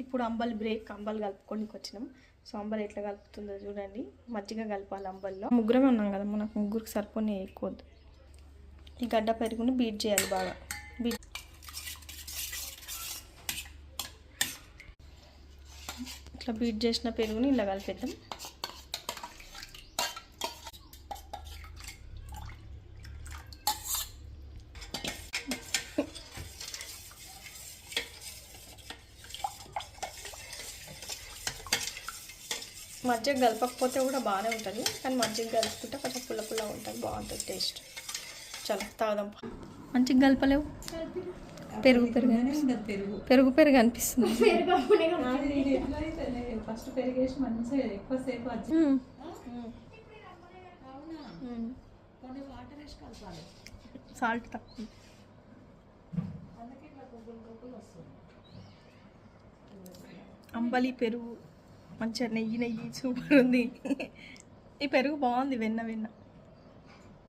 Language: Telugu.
ఇప్పుడు అంబలి బ్రేక్, అంబలి కలుపుకోనికి వచ్చినాం. సో అంబలి ఎట్లా కలుపుతుందో చూడండి. మజ్జిగ కలపాలి అంబల్లో. ముగ్గురమే ఉన్నాం కదా, మనకు ముగ్గురికి సరిపోని ఎక్కువద్దు. ఈ గడ్డ పెరుగుని బీట్ చేయాలి బాగా. ఇట్లా బీట్ చేసిన పెరుగుని ఇలా కలిపేద్దాం. మజ్జిగ కలపకపోతే కూడా బాగానే ఉంటుంది, కానీ మజ్జిగ కలుపుకుంటే కొంచెం పుల్ల పుల్ల ఉంటుంది, బాగుంటుంది టేస్ట్. చాలా తాగుదాం. మంచిగా కలపలేవు. పెరుగు పెరుగు పెరుగు పెరుగు అనిపిస్తుంది. ఫస్ట్ పెరిగేసి మంచిగా ఎక్కువసేపు సాల్ట్ తక్కువ. అంబలి పెరుగు మంచిగా నెయ్యి నెయ్యి సూపర్ ఉంది. ఈ పెరుగు బాగుంది, వెన్న వెన్న.